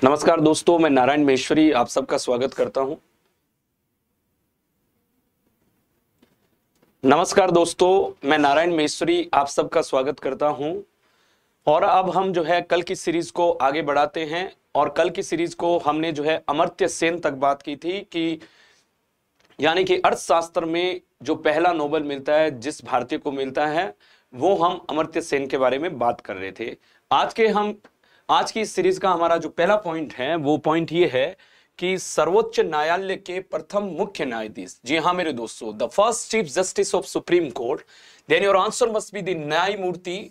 नमस्कार दोस्तों, मैं नारायण महेश्वरी आप सबका स्वागत करता हूं। नमस्कार दोस्तों, मैं नारायण महेश्वरी आप सबका स्वागत करता हूं। और अब हम जो है कल की सीरीज को आगे बढ़ाते हैं। और कल की सीरीज को हमने जो है अमर्त्य सेन तक बात की थी कि यानी कि अर्थशास्त्र में जो पहला नोबेल मिलता है, जिस भारतीय को मिलता है, वो हम अमर्त्य सेन के बारे में बात कर रहे थे। आज की इस सीरीज का हमारा जो पहला पॉइंट है वो पॉइंट ये है कि सर्वोच्च न्यायालय के प्रथम मुख्य न्यायाधीश, जी हाँ मेरे दोस्तों, the first chief justice of supreme court, then your answer must be the न्यायमूर्ति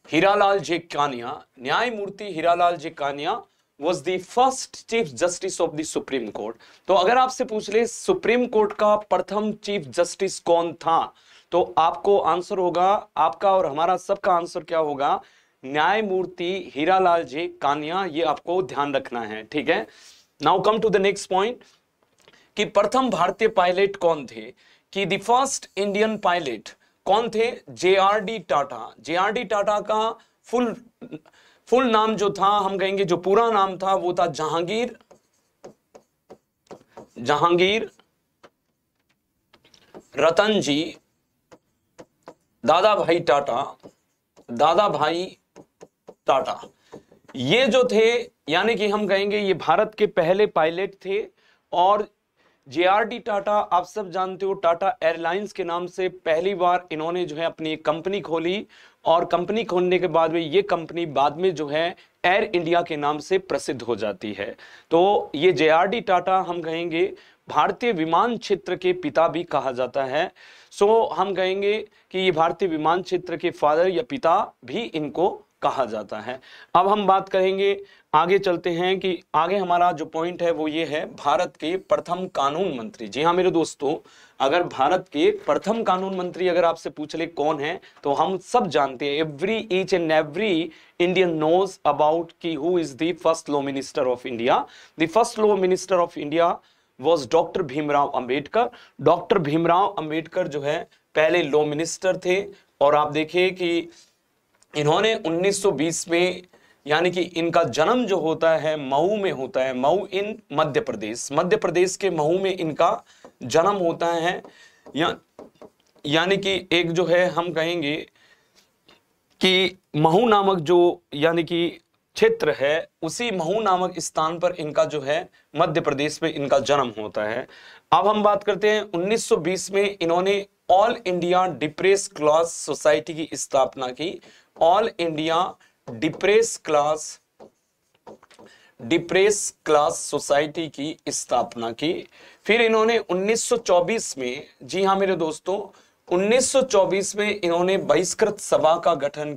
हीरालाल जे कानिया। न्यायमूर्ति Hiralal J Kania was the first chief justice of the supreme court. तो अगर आपसे पूछ ले सुप्रीम कोर्ट का प्रथम चीफ जस्टिस कौन था, तो आपको आंसर होगा, आपका और हमारा सबका आंसर क्या होगा, न्यायमूर्ति हीरालाल जे कानिया। ये आपको ध्यान रखना है, ठीक है। Now come to the next point कि प्रथम भारतीय पायलट कौन थे, कि द फर्स्ट इंडियन पायलट कौन थे, JRD टाटा। JRD टाटा का फुल नाम जो था, हम कहेंगे जो पूरा नाम था वो था जहांगीर रतन जी दादा भाई टाटा। ये जो थे, यानी कि हम कहेंगे ये भारत के पहले पायलट थे। और JRD टाटा आप सब जानते हो, टाटा एयरलाइंस के नाम से पहली बार इन्होंने जो है अपनी एक कंपनी खोली। और कंपनी खोलने के बाद में ये कंपनी बाद में जो है एयर इंडिया के नाम से प्रसिद्ध हो जाती है। तो ये JRD टाटा हम कहेंगे भारतीय विमान क्षेत्र के पिता भी कहा जाता है। सो हम कहेंगे कि ये भारतीय विमान क्षेत्र के फादर या पिता भी इनको कहा जाता है। अब हम बात करेंगे, आगे चलते हैं कि आगे हमारा जो पॉइंट है वो ये है भारत के प्रथम कानून मंत्री। जी हाँ मेरे दोस्तों, अगर भारत के प्रथम कानून मंत्री अगर आपसे पूछ ले कौन है, तो हम सब जानते हैं, each and every Indian knows about कि who is the first law minister of India. The first law minister of India was doctor Bhimrao Ambedkar. Doctor Bhimrao Ambedkar जो है पहले लॉ मिनिस्टर थे। और आप देखिए कि इन्होंने 1920 में, यानी कि इनका जन्म जो होता है मऊ में होता है, मऊ इन मध्य प्रदेश के मऊ में इनका जन्म होता है। यानी कि एक जो है हम कहेंगे कि महू नामक जो यानी कि क्षेत्र है, उसी महू नामक स्थान पर इनका जो है मध्य प्रदेश में इनका जन्म होता है। अब हम बात करते हैं 1920 में इन्होंने all India depress class society की स्थापना की। All India depress class society की स्थापना की। फिर इन्होंने 1924 में, जी हाँ मेरे दोस्तों, 1924 में इन्होंने बहिष्कृत सभा का गठन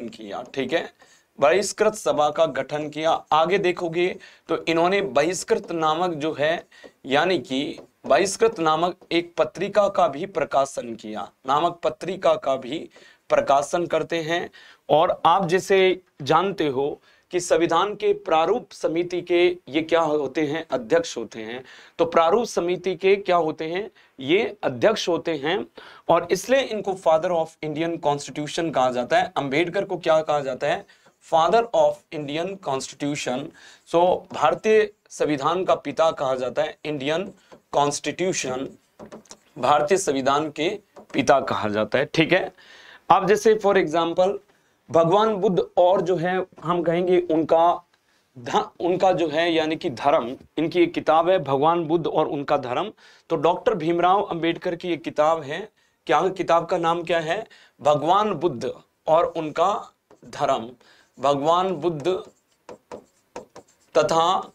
किया। ठीक है, बहिष्कृत सभा का गठन किया। आगे देखोगे तो इन्होंने बहिष्कृत नामक जो है, यानी कि बहिष्कृत नामक एक पत्रिका का भी प्रकाशन किया, नामक पत्रिका का भी प्रकाशन करते हैं। और आप जैसे जानते हो कि संविधान के प्रारूप समिति के ये क्या होते हैं, अध्यक्ष होते हैं। तो प्रारूप समिति के क्या होते हैं, ये अध्यक्ष होते हैं। और इसलिए इनको फादर ऑफ इंडियन कॉन्स्टिट्यूशन कहा जाता है। अंबेडकर को क्या कहा जाता है, फादर ऑफ इंडियन कॉन्स्टिट्यूशन। सो भारतीय संविधान का पिता कहा जाता है, इंडियन कॉन्स्टिट्यूशन, भारतीय संविधान के पिता कहा जाता है, ठीक है। अब जैसे फॉर एग्जांपल भगवान बुद्ध और जो है हम कहेंगे उनका जो है यानी कि धर्म, इनकी एक किताब है भगवान बुद्ध और उनका धर्म। तो डॉक्टर भीमराव अंबेडकर की एक किताब है, क्या किताब का नाम क्या है, भगवान बुद्ध और उनका धर्म। भगवान बुद्ध तथा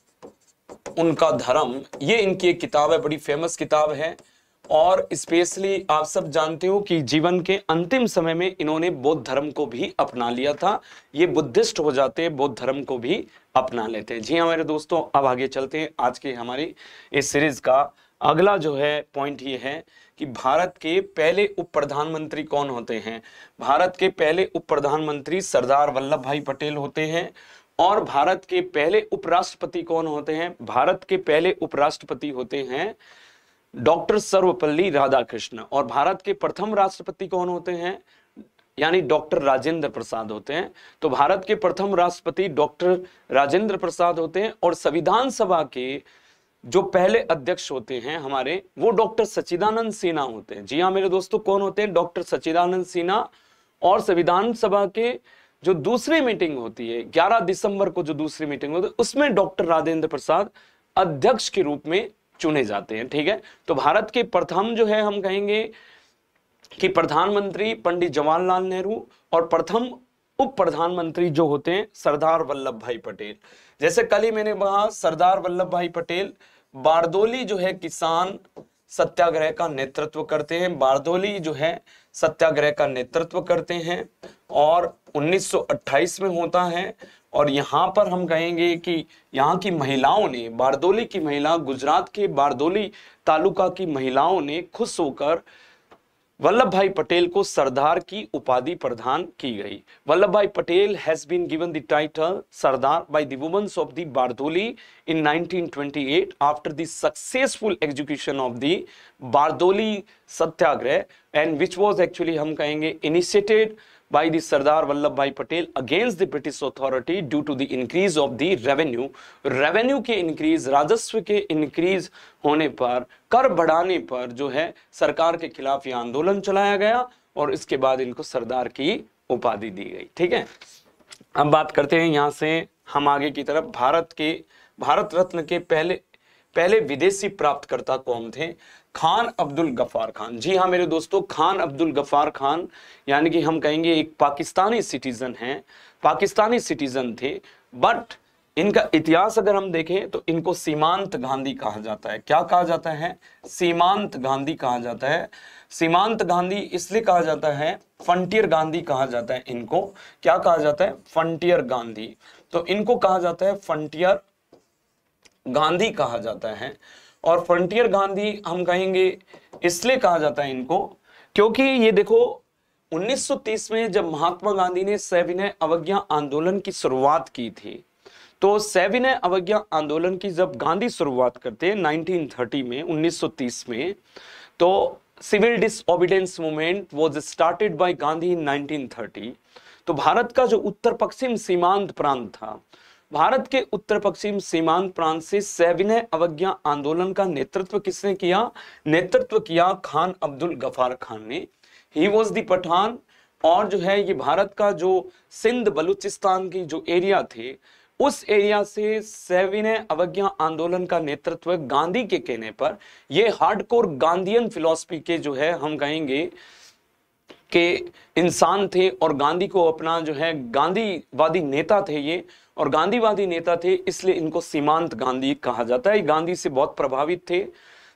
उनका धर्म, ये इनकी एक किताब है, बड़ी फेमस किताब है। और स्पेशली आप सब जानते हो कि जीवन के अंतिम समय में इन्होंने बौद्ध धर्म को भी अपना लिया था। ये बुद्धिस्ट हो जाते हैं, बौद्ध धर्म को भी अपना लेते हैं। जी हाँ मेरे दोस्तों, अब आगे चलते हैं। आज के हमारी इस सीरीज का अगला जो है पॉइंट ये है कि भारत के पहले उप प्रधानमंत्री कौन होते हैं। भारत के पहले उप प्रधानमंत्री सरदार वल्लभ भाई पटेल होते हैं। और भारत के पहले उपराष्ट्रपति कौन होते हैं, भारत के पहले उपराष्ट्रपति होते हैं डॉक्टर सर्वपल्ली राधाकृष्ण। और भारत के प्रथम राष्ट्रपति कौन होते हैं, यानी डॉक्टर राजेंद्र प्रसाद होते हैं। तो भारत के प्रथम राष्ट्रपति डॉक्टर राजेंद्र प्रसाद होते हैं और संविधान सभा के जो पहले अध्यक्ष होते हैं हमारे, वो डॉक्टर सच्चिदानंद सिन्हा होते हैं। जी हाँ मेरे दोस्तों, कौन होते हैं? डॉक्टर सच्चिदानंद सिन्हा। और संविधान सभा के जो दूसरी मीटिंग होती है 11 दिसंबर को, जो दूसरी मीटिंग होती है उसमें डॉक्टर राजेंद्र प्रसाद अध्यक्ष के रूप में चुने जाते हैं। ठीक है, तो भारत के प्रथम जो है हम कहेंगे कि प्रधानमंत्री पंडित जवाहरलाल नेहरू और प्रथम उप प्रधानमंत्री जो होते हैं सरदार वल्लभ भाई पटेल। जैसे कल ही मैंने कहा, सरदार वल्लभ भाई पटेल बारदोली जो है किसान सत्याग्रह का नेतृत्व करते हैं। बारदोली जो है सत्याग्रह का नेतृत्व करते हैं और 1928 में होता है। और यहाँ पर हम कहेंगे कि यहाँ की महिलाओं ने, बारदोली की महिला, गुजरात के बारदोली तालुका की महिलाओं ने खुश होकर वल्लभ भाई पटेल को सरदार की उपाधि प्रदान की गई। Vallabhbhai Patel has been given the title Sardar by the women's of the Bardoli in 1928 after the successful execution of the Bardoli Satyagraha and which was actually हम कहेंगे initiated by the Sardar Vallabhbhai Patel against the British authority due to the increase of the revenue। Revenue के increase, राजस्व के increase होने पर, कर बढ़ाने पर जो है सरकार के खिलाफ यह आंदोलन चलाया गया और इसके बाद इनको सरदार की उपाधि दी गई। ठीक है, अब बात करते हैं यहां से हम आगे की तरफ। भारत रत्न के पहले विदेशी प्राप्तकर्ता कौन थे? खान अब्दुल गफ्फार खान। जी हाँ मेरे दोस्तों, खान अब्दुल गफ्फार खान यानी कि हम कहेंगे एक पाकिस्तानी सिटीजन हैं, पाकिस्तानी सिटीजन थे। बट इनका इतिहास अगर हम देखें तो इनको सीमांत गांधी कहा जाता है। क्या कहा जाता है? सीमांत गांधी कहा जाता है। सीमांत गांधी इसलिए कहा जाता है, फ्रंटियर गांधी कहा जाता है इनको। क्या कहा जाता है? फ्रंटियर गांधी। तो इनको कहा जाता है फ्रंटियर गांधी कहा जाता है। और फ्रंटियर गांधी हम कहेंगे इसलिए कहा जाता है इनको क्योंकि ये देखो 1930 में जब महात्मा गांधी ने सविनय अवज्ञा आंदोलन की शुरुआत की थी, तो सविनय अवज्ञा आंदोलन की जब गांधी शुरुआत करते हैं 1930 में, 1930 में, तो civil disobedience movement was started by Gandhi in 1930। तो भारत का जो उत्तर पश्चिम सीमांत प्रांत था, भारत के उत्तर पश्चिम सीमांत प्रांत से सविनय अवज्ञा आंदोलन का नेतृत्व किसने किया? नेतृत्व किया खान अब्दुल गफ्फार खान ने। He was the Pathan. और जो है ये भारत का जो सिंध बलूचिस्तान की जो एरिया थे, उस एरिया से सविनय अवज्ञा आंदोलन का नेतृत्व गांधी के कहने पर, ये हार्डकोर गांधीयन फिलॉसफी के जो है हम कहेंगे के इंसान थे और गांधी को अपना जो है गांधीवादी नेता थे ये, और गांधीवादी नेता थे इसलिए इनको सीमांत गांधी कहा जाता है। गांधी से बहुत प्रभावित थे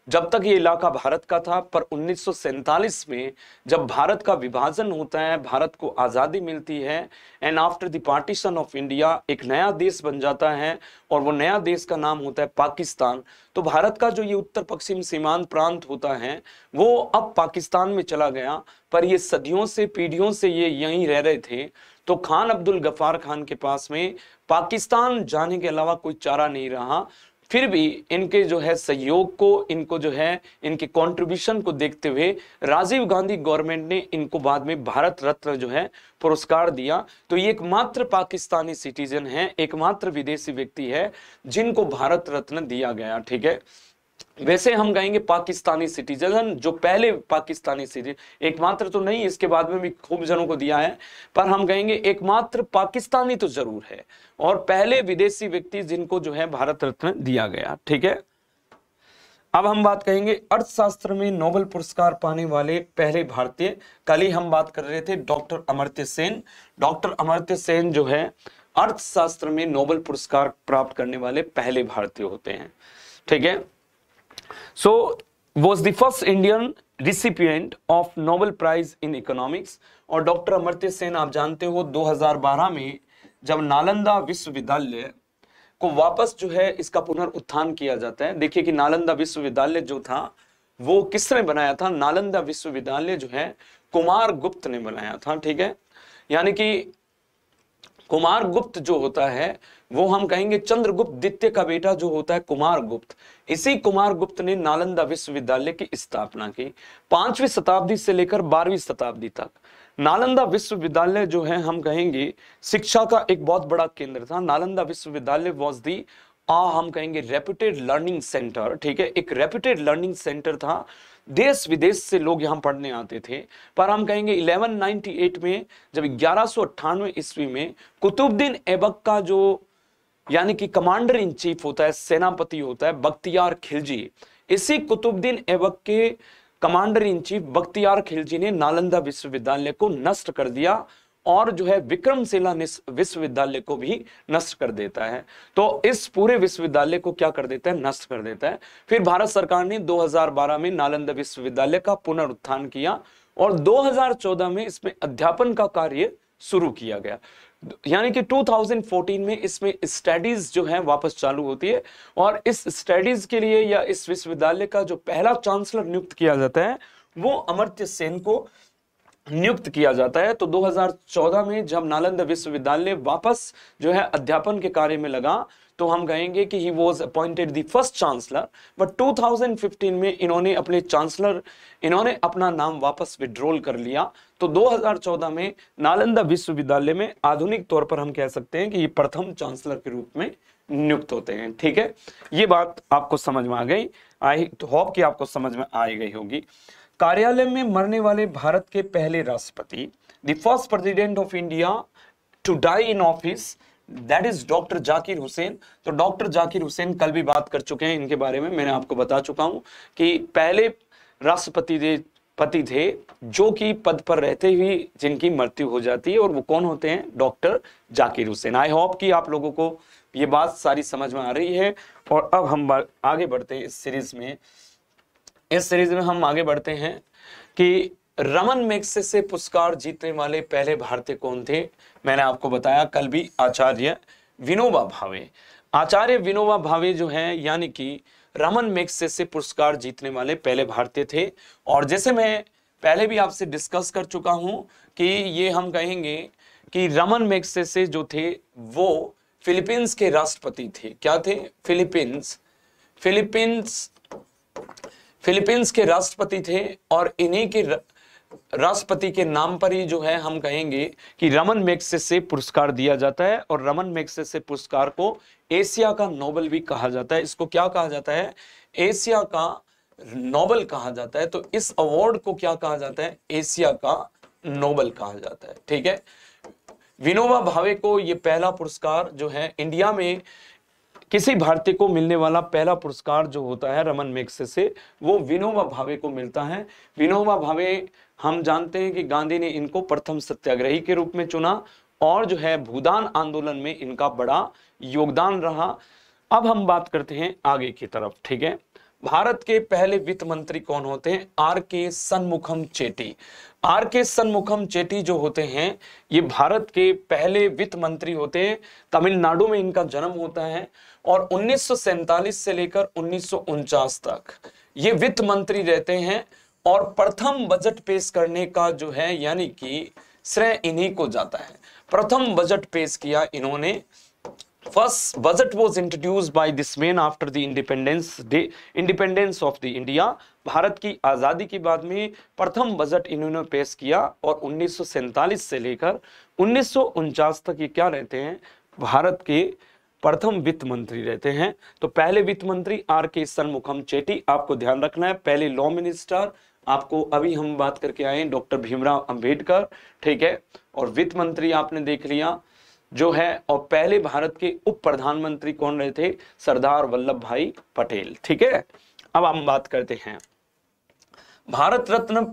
जब तक ये इलाका भारत का था। पर 1947 में जब भारत का विभाजन होता है, भारत को आज़ादी मिलती है, and after the partition of India एक नया देश बन जाता है और वो नया देश का नाम होता है पाकिस्तान। तो भारत का जो ये उत्तर पश्चिम सीमांत प्रांत होता है वो अब पाकिस्तान में चला गया, पर ये सदियों से, पीढ़ियों से ये यहीं रह रहे थे। तो खान अब्दुल गफ्फार खान के पास में पाकिस्तान जाने के अलावा कोई चारा नहीं रहा। फिर भी इनके जो है सहयोग को, इनको जो है इनके कंट्रीब्यूशन को देखते हुए राजीव गांधी गवर्नमेंट ने इनको बाद में भारत रत्न जो है पुरस्कार दिया। तो ये एकमात्र पाकिस्तानी सिटीजन है, एकमात्र विदेशी व्यक्ति है जिनको भारत रत्न दिया गया। ठीक है, वैसे हम कहेंगे पाकिस्तानी सिटीजन, जो पहले पाकिस्तानी सिटीजन, एकमात्र तो नहीं, इसके बाद में भी खूब जनों को दिया है, पर हम कहेंगे एकमात्र पाकिस्तानी तो जरूर है और पहले विदेशी व्यक्ति जिनको जो है भारत रत्न दिया गया। ठीक है, अब हम बात कहेंगे अर्थशास्त्र में नोबेल पुरस्कार पाने वाले पहले भारतीय। कल ही हम बात कर रहे थे डॉक्टर अमर्त्य सेन। डॉक्टर अमर्त्य सेन जो है अर्थशास्त्र में नोबेल पुरस्कार प्राप्त करने वाले पहले भारतीय होते हैं। ठीक है, so was the first Indian recipient of Nobel Prize in Economics। और डॉक्टर अमर्त्य सेन आप जानते हो 2012 में जब नालंदा विश्वविद्यालय को वापस जो है इसका पुनरुत्थान किया जाता है। देखिए कि नालंदा विश्वविद्यालय जो था वो किसने बनाया था? नालंदा विश्वविद्यालय जो है कुमार गुप्त ने बनाया था। ठीक है, यानी कि कुमार गुप्त जो होता है वो हम कहेंगे चंद्रगुप्त द्वितीय का बेटा जो होता है कुमार गुप्त। इसी कुमार गुप्त ने नालंदा विश्वविद्यालय की स्थापना की 5वीं शताब्दी से लेकर 12वीं शताब्दी तक। नालंदा विश्वविद्यालय जो है हम कहेंगे शिक्षा का एक बहुत बड़ा केंद्र था। नालंदा विश्वविद्यालय वॉज दी हम कहेंगे रेप्यूटेड लर्निंग सेंटर, ठीक है, एक रेप्यूटेड लर्निंग सेंटर था। देश विदेश से लोग यहाँ पढ़ने आते थे। पर हम कहेंगे 1198 में जब 1198 ईस्वी में कुतुबुद्दीन ऐबक का जो यानी कि कमांडर इन चीफ होता है, सेनापति होता है बख्तियार खिलजी, इसी कुतुबुद्दीन ऐबक के commander in chief Bakhtiyar Khilji ने नालंदा विश्वविद्यालय को नष्ट कर दिया और जो है विक्रमशिला विश्वविद्यालय को भी नष्ट कर देता है। तो इस पूरे विश्वविद्यालय को क्या कर देता है, नष्ट कर देता है। फिर भारत सरकार ने 2012 में नालंदा विश्वविद्यालय का पुनरुत्थान किया और 2014 में इसमें अध्यापन का कार्य शुरू किया गया। यानी कि 2014 में इसमें स्टडीज जो है वापस चालू होती है और इस स्टडीज के लिए या इस विश्वविद्यालय का जो पहला चांसलर नियुक्त किया जाता है वो अमर्त्य सेन को नियुक्त किया जाता है। तो 2014 में जब नालंदा विश्वविद्यालय वापस जो है अध्यापन के कार्य में लगा तो हम कहेंगे कि he was appointed the first chancellor. But 2015 में इन्होंने अपना नाम वापस विड्रॉल कर लिया। तो 2014 में नालंदा विश्वविद्यालय में आधुनिक तौर पर हम कह सकते हैं कि ये प्रथम चांसलर के रूप में नियुक्त होते हैं। ठीक है, ये बात आपको समझ में आ गई। आई होप कि आपको समझ में आ गई होगी। कार्यालय में मरने वाले भारत के पहले राष्ट्रपति, the first president of India to die in office, that is doctor Zakir Hussain. तो डॉक्टर जाकिर हुसैन कल भी बात कर चुके हैं इनके बारे में, मैंने आपको बता चुका हूं कि पहले राष्ट्रपति थे जो कि पद पर रहते हुए जिनकी मृत्यु हो जाती है और वो कौन होते हैं, doctor Zakir Hussain. I hope कि आप लोगों को ये बात सारी समझ में आ रही है। और अब हम आगे बढ़ते हैं इस सीरीज में हम आगे बढ़ते हैं कि रमन मैग्सेसे पुरस्कार जीतने वाले पहले भारतीय कौन थे। मैंने आपको बताया कल भी, आचार्य विनोबा भावे। आचार्य विनोबा भावे जो है यानी कि रमन मैग्सेसे पुरस्कार जीतने वाले पहले भारतीय थे। और जैसे मैं पहले भी आपसे डिस्कस कर चुका हूं कि ये हम कहेंगे कि रमन मैग्सेसे जो थे वो फिलीपींस के राष्ट्रपति थे। क्या थे, फिलीपींस के राष्ट्रपति थे। और इन्हीं के राष्ट्रपति के नाम पर ही जो है हम कहेंगे कि रमन मैग्सेसे पुरस्कार दिया जाता है। और रमन मैग्सेसे पुरस्कार को एशिया का नोबेल भी कहा जाता है। इसको क्या कहा जाता है, एशिया का नोबेल कहा जाता है। तो इस अवार्ड को क्या कहा जाता है, एशिया का नोबेल कहा जाता है। ठीक है, विनोबा भावे को ये पहला पुरस्कार जो है इंडिया में किसी भारतीय को मिलने वाला पहला पुरस्कार जो होता है रमन मैग्सेसे, वो विनोबा भावे को मिलता है। विनोबा भावे हम जानते हैं कि गांधी ने इनको प्रथम सत्याग्रही के रूप में चुना और जो है भूदान आंदोलन में इनका बड़ा योगदान रहा। अब हम बात करते हैं आगे की तरफ। ठीक है, भारत के पहले वित्त मंत्री कौन होते हैं, आर के शनमुखम चेट्टी। आर के शनमुखम चेट्टी जो होते हैं ये भारत के पहले वित्त मंत्री होते हैं। तमिलनाडु में इनका जन्म होता है और 1947 से लेकर 1949 तक ये वित्त मंत्री रहते हैं। और प्रथम बजट पेश करने का जो है यानी कि श्रेय इन्हीं को जाता है। प्रथम बजट पेश किया इन्होंने। First budget was introduced by this man after the independence of the India। Bharat की आजादी के बाद में प्रथम बजट इन्होंने पेश किया और 1947 से लेकर 1949 तक ये क्या रहते हैं, भारत के प्रथम वित्त मंत्री रहते हैं। तो पहले वित्त मंत्री आर के शनमुखम चेट्टी, आपको ध्यान रखना है। पहले लॉ मिनिस्टर आपको अभी हम बात करके आए डॉक्टर भीमराव अंबेडकर। ठीक है, और वित्त मंत्री आपने देख लिया जो है। और पहले भारत के उप प्रधानमंत्री कौन रहे थे, सरदार वल्लभ भाई पटेल। ठीक है, अब हम बात करते हैं भारत रत्न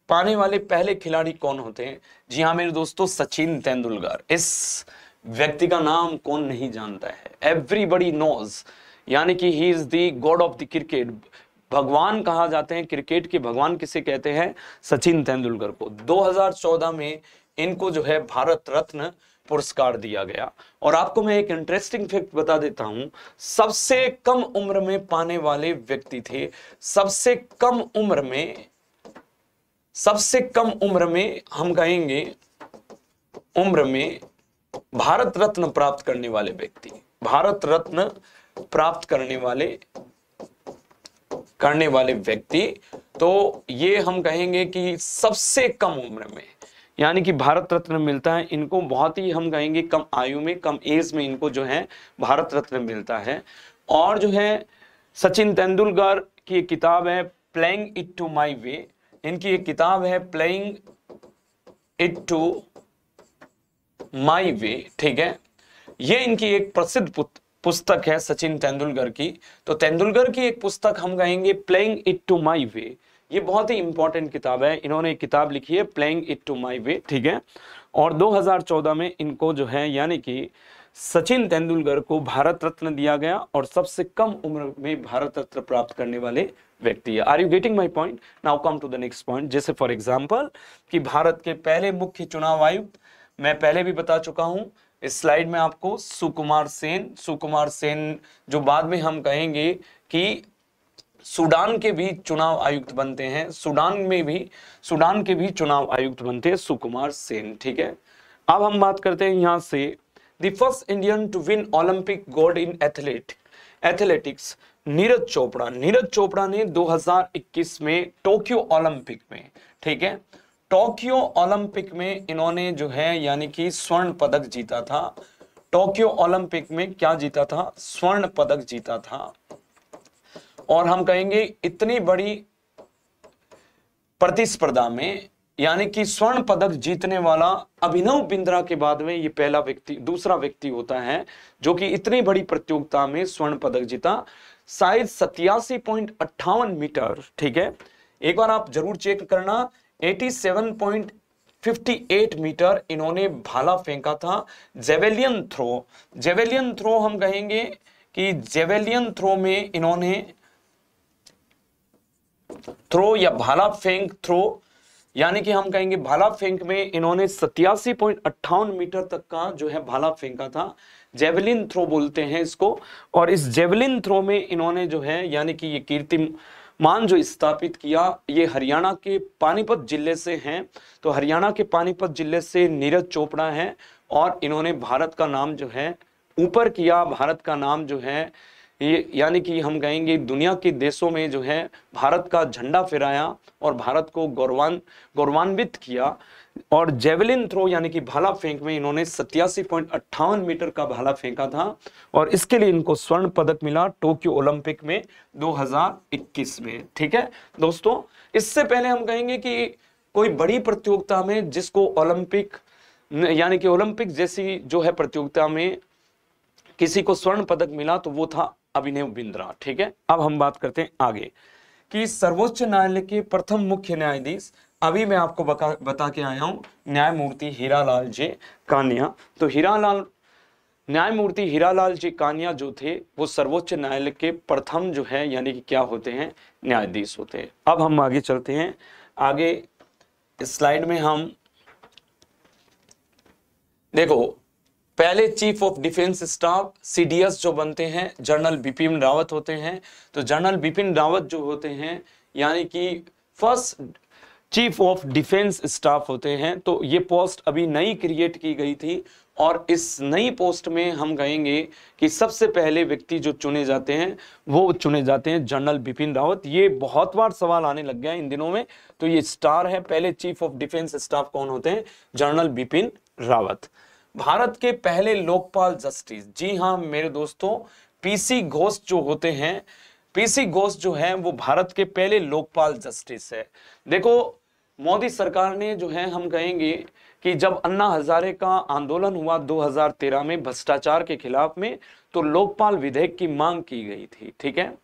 पाने वाले पहले खिलाड़ी कौन होते हैं। जी हाँ मेरे दोस्तों, सचिन तेंदुलकर। इस व्यक्ति का नाम कौन नहीं जानता है, एवरीबडी नोज। यानी कि he is the god of the cricket, भगवान कहा जाते हैं, क्रिकेट के भगवान किसे कहते हैं, सचिन तेंदुलकर को। 2014 में इनको जो है भारत रत्न पुरस्कार दिया गया। और आपको मैं एक इंटरेस्टिंग फैक्ट बता देता हूं, सबसे कम उम्र में पाने वाले व्यक्ति थे। सबसे कम उम्र में हम कहेंगे उम्र में भारत रत्न प्राप्त करने वाले व्यक्ति, भारत रत्न प्राप्त करने वाले व्यक्ति, तो ये हम कहेंगे कि सबसे कम उम्र में, यानी कि भारत रत्न मिलता है इनको बहुत ही हम कहेंगे कम आयु में, कम एज में इनको जो है भारत रत्न मिलता है। और जो है सचिन तेंदुलकर की एक किताब है प्लेइंग इट टू माई वे, इनकी एक किताब है प्लेइंग इट टू माई वे, ठीक है, ये इनकी एक प्रसिद्ध पुस्तक है सचिन तेंदुलकर की। तो तेंदुलकर की एक पुस्तक हम कहेंगे प्लेइंग इट टू माई वे, ये बहुत ही इंपॉर्टेंट किताब है, इन्होंने एक किताब लिखी है प्लेइंग इट टू माई वे, ठीक है। और 2014 में इनको जो है यानी कि सचिन तेंदुलकर को भारत रत्न दिया गया और सबसे कम उम्र में भारत रत्न प्राप्त करने वाले व्यक्ति है। Are you getting my point? Now come to the next point. जैसे फॉर एग्जाम्पल कि भारत के पहले मुख्य चुनाव आयुक्त, मैं पहले भी बता चुका हूं इस स्लाइड में आपको, सुकुमार सेन जो बाद में हम कहेंगे कि सूडान के भी चुनाव आयुक्त बनते हैं, सूडान के भी चुनाव आयुक्त बनते हैं सुकुमार सेन, ठीक है। अब हम बात करते हैं यहां से the first Indian to win Olympic gold in athletics, Neeraj Chopra ने 2021 में टोक्यो ओलंपिक में, ठीक है, टोक्यो ओलंपिक में इन्होंने जो है यानी कि स्वर्ण पदक जीता था। टोक्यो ओलंपिक में क्या जीता था? स्वर्ण पदक जीता था। और हम कहेंगे इतनी बड़ी प्रतिस्पर्धा में यानी कि स्वर्ण पदक जीतने वाला अभिनव बिंद्रा के बाद में ये दूसरा व्यक्ति होता है जो कि इतनी बड़ी प्रतियोगिता में स्वर्ण पदक जीता, शायद 87.58 मीटर, ठीक है, एक बार आप जरूर चेक करना, 87.58 मीटर इन्होंने भाला फेंका था। जेवेलियन थ्रो हम कहेंगे कि जेवेलियन थ्रो में इन्होंने थ्रो या भाला फेंक थ्रो यानी कि हम कहेंगे भाला फेंक में इन्होंने 87.58 मीटर तक का जो है भाला फेंका था, जेवलिन थ्रो बोलते हैं इसको। और इस जेवलिन थ्रो में इन्होंने जो है यानी कि ये कीर्तिमान जो स्थापित किया, ये हरियाणा के पानीपत जिले से हैं। तो हरियाणा के पानीपत जिले से नीरज चोपड़ा है और इन्होंने भारत का नाम जो है ऊपर किया, भारत का नाम जो है ये यानी कि हम कहेंगे दुनिया के देशों में जो है भारत का झंडा फहराया और भारत को गौरवान्वित किया। और जेवलिन थ्रो यानी कि भाला फेंक में इन्होंने 87.58 मीटर का भाला फेंका था और इसके लिए इनको स्वर्ण पदक मिला टोक्यो ओलंपिक में 2021 में, ठीक है दोस्तों। इससे पहले हम कहेंगे कि कोई बड़ी प्रतियोगिता में जिसको ओलंपिक यानी कि ओलंपिक जैसी जो है प्रतियोगिता में किसी को स्वर्ण पदक मिला तो वो था अभिनव बिंद्रा, ठीक है। अब हम बात करते हैं आगे कि सर्वोच्च न्यायालय के प्रथम मुख्य न्यायाधीश, अभी मैं आपको बता के आया हूं, न्यायमूर्ति हीरालाल जे कानिया। तो न्यायमूर्ति हीरालाल जी कानिया जो थे वो सर्वोच्च न्यायालय के प्रथम जो है यानी कि क्या होते हैं, न्यायाधीश होते हैं। अब हम आगे चलते हैं, आगे इस स्लाइड में हम देखो पहले chief of defence staff CDS जो बनते हैं जनरल बिपिन रावत होते हैं। तो जनरल बिपिन रावत जो होते हैं यानी कि first chief of defence staff होते हैं। तो ये पोस्ट अभी नई क्रिएट की गई थी और इस नई पोस्ट में हम कहेंगे कि सबसे पहले व्यक्ति जो चुने जाते हैं वो चुने जाते हैं जनरल बिपिन रावत। ये बहुत बार सवाल आने लग गया इन दिनों में, तो ये स्टार है। पहले चीफ ऑफ डिफेंस स्टाफ कौन होते हैं? जनरल बिपिन रावत। भारत के पहले लोकपाल जस्टिस, जी हाँ मेरे दोस्तों, पीसी घोष जो होते हैं, पीसी घोष जो है वो भारत के पहले लोकपाल जस्टिस है। देखो मोदी सरकार ने जो है हम कहेंगे कि जब अन्ना हजारे का आंदोलन हुआ 2013 में भ्रष्टाचार के खिलाफ में, तो लोकपाल विधेयक की मांग की गई थी, ठीक है।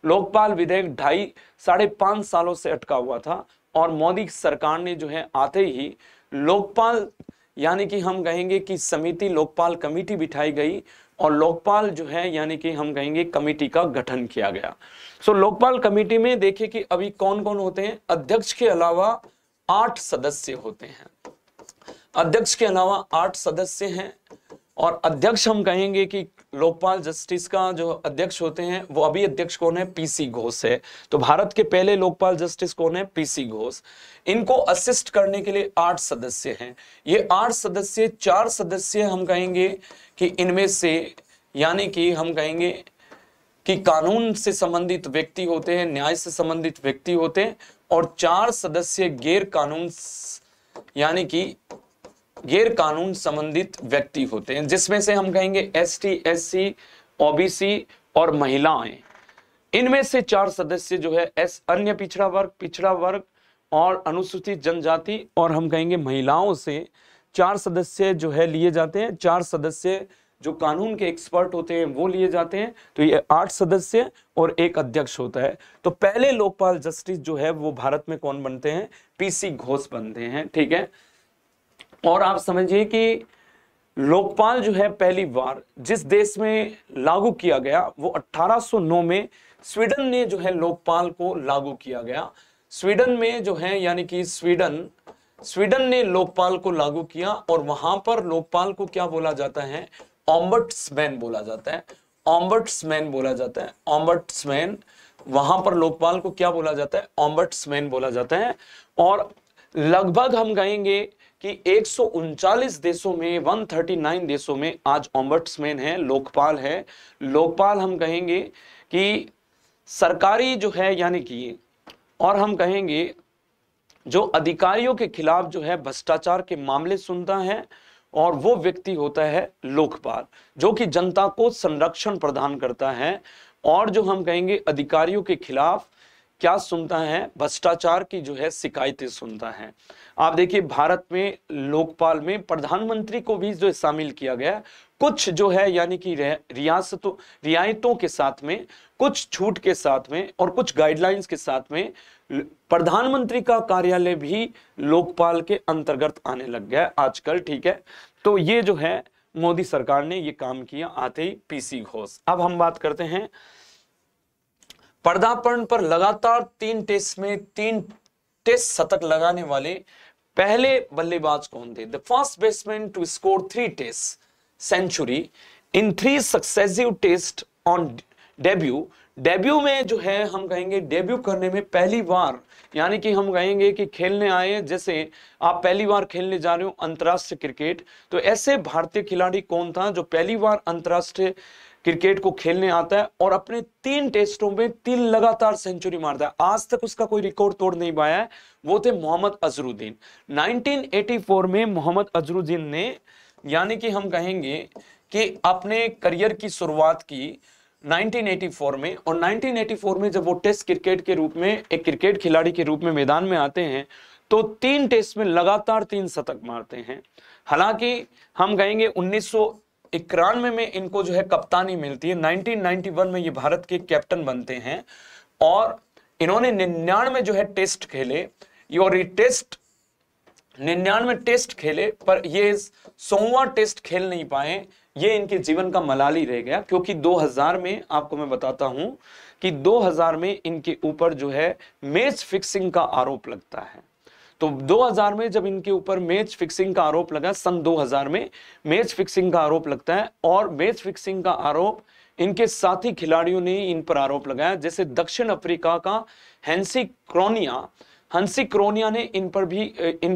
लोकपाल विधेयक 5.5 सालों से अटका हुआ था और मोदी सरकार ने जो है आते ही लोकपाल यानी कि हम कहेंगे कि समिति लोकपाल कमेटी बिठाई गई और लोकपाल जो है यानी कि हम कहेंगे कमेटी का गठन किया गया। सो लोकपाल कमेटी में देखिए कि अभी कौन कौन होते हैं। अध्यक्ष के अलावा 8 सदस्य होते हैं, अध्यक्ष के अलावा 8 सदस्य हैं और अध्यक्ष हम कहेंगे कि लोकपाल जस्टिस का जो अध्यक्ष होते हैं वो अभी अध्यक्ष कौन है, पीसी घोष है। तो भारत के पहले लोकपाल जस्टिस कौन है, पीसी घोष। इनको असिस्ट करने के लिए 8 सदस्य हैं। ये 8 सदस्य, 4 सदस्य हम कहेंगे कि इनमें से, यानी कि हम कहेंगे कि कानून से संबंधित व्यक्ति होते हैं, न्याय से संबंधित व्यक्ति होते हैं, और 4 सदस्य गैर कानून, यानी कि गैर कानून संबंधित व्यक्ति होते हैं, जिसमें से हम कहेंगे एसटी, एससी, ओबीसी और महिलाएं। इनमें से 4 सदस्य जो है अन्य पिछड़ा वर्ग और अनुसूचित जनजाति और हम कहेंगे महिलाओं से 4 सदस्य जो है लिए जाते हैं। 4 सदस्य जो कानून के एक्सपर्ट होते हैं वो लिए जाते हैं। तो ये 8 सदस्य और एक अध्यक्ष होता है। तो पहले लोकपाल जस्टिस जो है वो भारत में कौन बनते हैं, पीसी घोष बनते हैं, ठीक है। और आप समझिए कि लोकपाल जो है पहली बार जिस देश में लागू किया गया वो 1809 में स्वीडन ने जो है लोकपाल को लागू किया गया। स्वीडन में जो है, यानी कि स्वीडन ने लोकपाल को लागू किया और वहां पर लोकपाल को क्या बोला जाता है, ओम्बड्समैन बोला जाता है। ओम्बड्समैन बोला जाता है, ओम्बड्समैन। वहां पर लोकपाल को क्या बोला जाता है, ओम्बड्समैन बोला जाता है। और लगभग हम कहेंगे कि 139 देशों में, 139 देशों में आज ओम्बड्समैन है, लोकपाल है। लोकपाल हम कहेंगे कि सरकारी जो है, यानी कि, और हम कहेंगे जो अधिकारियों के खिलाफ जो है भ्रष्टाचार के मामले सुनता है, और वो व्यक्ति होता है लोकपाल, जो कि जनता को संरक्षण प्रदान करता है। और जो हम कहेंगे अधिकारियों के खिलाफ क्या सुनता है, भ्रष्टाचार की जो है शिकायतें सुनता है। आप देखिए भारत में लोकपाल में प्रधानमंत्री को भी जो शामिल किया गया, कुछ जो है यानी कि रियायतों के साथ में, कुछ छूट के साथ में और कुछ गाइडलाइंस के साथ में प्रधानमंत्री का कार्यालय भी लोकपाल के अंतर्गत आने लग गया आजकल, ठीक है। तो ये जो है मोदी सरकार ने ये काम किया आते ही पीसी घोष। अब हम बात करते हैं पदार्पण पर लगातार 3 टेस्ट में 3 टेस्ट शतक लगाने वाले पहले बल्लेबाज कौन थे। The first batsman to score 3 test century in 3 successive test on debut में जो है हम कहेंगे डेब्यू करने में पहली बार, यानी कि हम कहेंगे कि खेलने आए, जैसे आप पहली बार खेलने जा रहे हो अंतरराष्ट्रीय क्रिकेट, तो ऐसे भारतीय खिलाड़ी कौन था जो पहली बार अंतरराष्ट्रीय क्रिकेट को खेलने आता है और अपने 3 टेस्टों में 3 लगातार सेंचुरी मारता है। आज तक उसका कोई रिकॉर्ड तोड़ नहीं पाया है, वो थे मोहम्मद अजहरुद्दीन। 1984 में मोहम्मद अजहरुद्दीन ने, यानी कि हम कहेंगे कि अपने करियर की शुरुआत की 1984 में, और 1984 में जब वो टेस्ट क्रिकेट के रूप में, एक क्रिकेट खिलाड़ी के रूप में मैदान में आते हैं, तो 3 टेस्ट में लगातार 3 शतक मारते हैं। हालांकि हम कहेंगे 1991 में इनको जो है कप्तानी मिलती है। 1991 में ये भारत के कैप्टन बनते हैं और इन्होंने 99 जो है टेस्ट खेले, और ये टेस्ट 99 टेस्ट खेले, पर ये 100वां टेस्ट खेल नहीं पाए। ये इनके जीवन का मलाल रह गया, क्योंकि 2000 में आपको मैं बताता हूं कि 2000 में इनके ऊपर जो है मैच फिक्सिंग का आरोप लगता है। तो 2000 में जब इनके ऊपर मैच फिक्सिंग का आरोप लगा, सन 2000 में मैच फिक्सिंग का आरोप लगता है, और मैच फिक्सिंग का आरोप इनके साथी खिलाड़ियों ने इन पर आरोप लगाया, जैसे दक्षिण अफ्रीका का हंसी क्रोनिया ने इन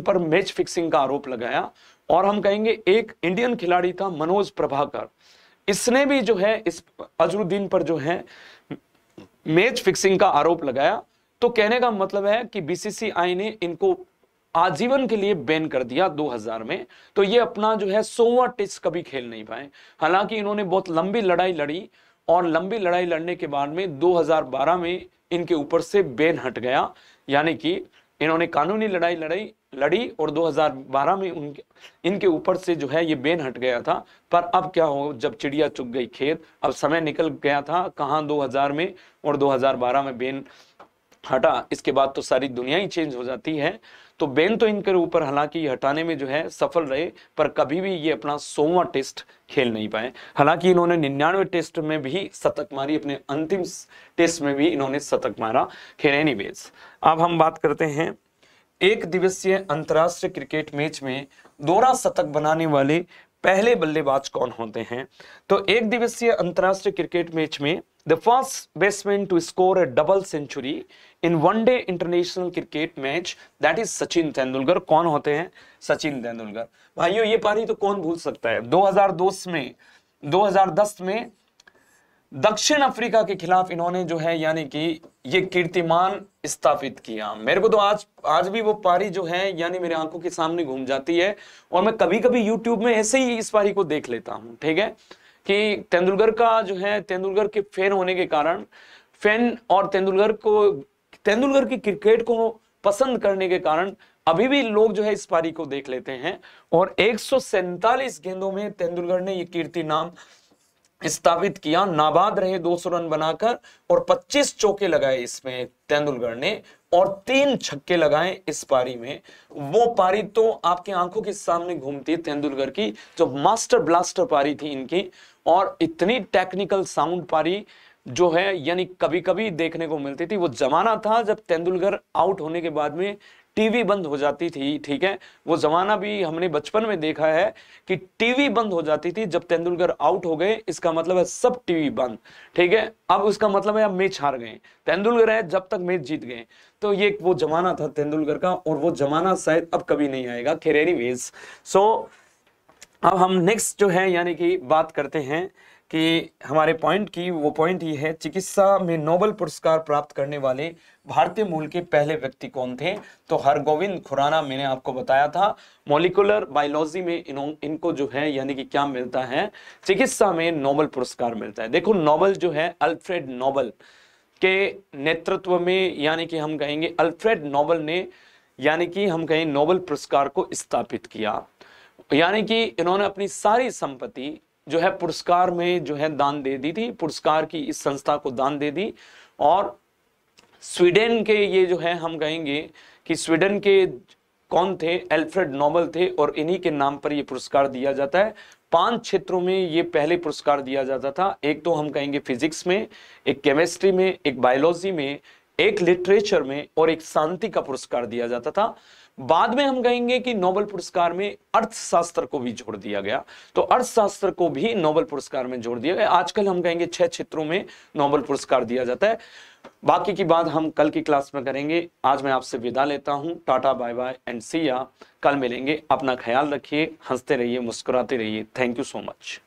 पर मैच फिक्सिंग का आरोप लगाया। और हम कहेंगे एक इंडियन खिलाड़ी था मनोज प्रभाकर, इसने भी जो है इस अजहरुद्दीन पर जो है मैच फिक्सिंग का आरोप लगाया। तो कहने का मतलब है कि बीसीसीआई ने इनको आजीवन के लिए बैन कर दिया 2000 में। तो ये अपना जो है 100वां टेस्ट कभी खेल नहीं पाए। हालांकि इन्होंने बहुत लंबी लड़ाई लड़ी, और लंबी लड़ाई लड़ने के बाद में 2012 में इनके ऊपर से बैन हट गया, यानी कि इन्होंने कानूनी लड़ाई लड़ी और 2012 में इनके ऊपर से जो है ये बैन हट गया था। पर अब क्या हो, जब चिड़िया चुग गई खेत, अब समय निकल गया था कहाँ 2000 में, और 2012 में बैन हटा, इसके बाद तो सारी दुनिया ही चेंज हो जाती है। तो बैन तो इनके ऊपर हालांकि हटाने में जो है सफल रहे, पर कभी भी ये अपना 100वां टेस्ट खेल नहीं पाए। हालांकि इन्होंने 99 टेस्ट में भी शतक मारी, अपने अंतिम टेस्ट में भी इन्होंने शतक मारा। खैर एनीवेज, अब हम बात करते हैं एक दिवसीय अंतरराष्ट्रीय क्रिकेट मैच में दोहरा शतक बनाने वाले पहले बल्लेबाज कौन होते हैं? तो एक दिवसीय अंतरराष्ट्रीय क्रिकेट मैच में the first batsman to score a double century in one day international cricket match, that is Sachin Tendulkar. कौन होते हैं? सचिन तेंदुलकर। भाइयों ये पारी तो कौन भूल सकता है, 2010 में दक्षिण अफ्रीका के खिलाफ इन्होंने जो है यानी कि ये कीर्तिमान स्थापित किया। मेरे को तो आज भी वो पारी जो है यानी मेरे आंखों के सामने घूम जाती है, और मैं कभी कभी यूट्यूब में ऐसे ही इस पारी को देख लेता हूं। ठीक है, कि तेंदुलकर का जो है, तेंदुलकर के फैन होने के कारण, फैन और तेंदुलकर की क्रिकेट को पसंद करने के कारण अभी भी लोग जो है इस पारी को देख लेते हैं। और 147 गेंदों में तेंदुलकर ने ये कीर्ति नाम स्थापित किया, नाबाद रहे 200 रन बनाकर, और 25 चौके लगाए इसमें तेंदुलकर ने, और 3 छक्के लगाए इस पारी में। वो पारी तो आपकी आंखों के सामने घूमती है तेंदुलकर की, जो मास्टर ब्लास्टर पारी थी इनकी, और इतनी टेक्निकल साउंड पारी जो है यानी कभी कभी देखने को मिलती थी। वो जमाना था जब तेंदुलकर आउट होने के बाद में टीवी बंद हो जाती थी। ठीक है, वो जमाना भी हमने बचपन में देखा है कि टीवी बंद हो जाती थी जब तेंदुलकर आउट हो गए, इसका मतलब है सब टीवी बंद। ठीक है, अब उसका मतलब है अब मैच हार गए, तेंदुलकर है जब तक मैच जीत गए। तो ये वो जमाना था तेंदुलकर का, और वो जमाना शायद अब कभी नहीं आएगा। खैर एनीवेज, सो अब हम नेक्स्ट जो है यानी कि बात करते हैं कि हमारे पॉइंट की, वो पॉइंट ये है, चिकित्सा में नोबेल पुरस्कार प्राप्त करने वाले भारतीय मूल के पहले व्यक्ति कौन थे? तो हरगोविंद खुराना, मैंने आपको बताया था। मॉलिक्यूलर बायोलॉजी में इनको जो है यानी कि क्या मिलता है, चिकित्सा में नोबेल पुरस्कार मिलता है। देखो नोबेल जो है अल्फ्रेड नोबेल के नेतृत्व में, यानी कि हम कहेंगे अल्फ्रेड नोबेल ने यानी कि हम कहें नोबेल पुरस्कार को स्थापित किया। यानी कि इन्होंने अपनी सारी संपत्ति जो है पुरस्कार में जो है दान दे दी थी, पुरस्कार की इस संस्था को दान दे दी। और स्वीडन के ये जो है हम कहेंगे कि स्वीडन के कौन थे? अल्फ्रेड नोबेल थे, और इन्हीं के नाम पर ये पुरस्कार दिया जाता है। 5 क्षेत्रों में ये पहले पुरस्कार दिया जाता था। एक तो हम कहेंगे फिजिक्स में, एक केमिस्ट्री में, एक बायोलॉजी में, एक लिटरेचर में, और एक शांति का पुरस्कार दिया जाता था। बाद में हम कहेंगे कि नोबेल पुरस्कार में अर्थशास्त्र को भी जोड़ दिया गया, तो अर्थशास्त्र को भी नोबेल पुरस्कार में जोड़ दिया गया। आजकल हम कहेंगे 6 क्षेत्रों में नोबेल पुरस्कार दिया जाता है। बाकी की बात हम कल की क्लास में करेंगे। आज मैं आपसे विदा लेता हूं, टाटा बाय बाय एंड सी या। कल मिलेंगे, अपना ख्याल रखिए, हंसते रहिए, मुस्कुराते रहिए। Thank you so much.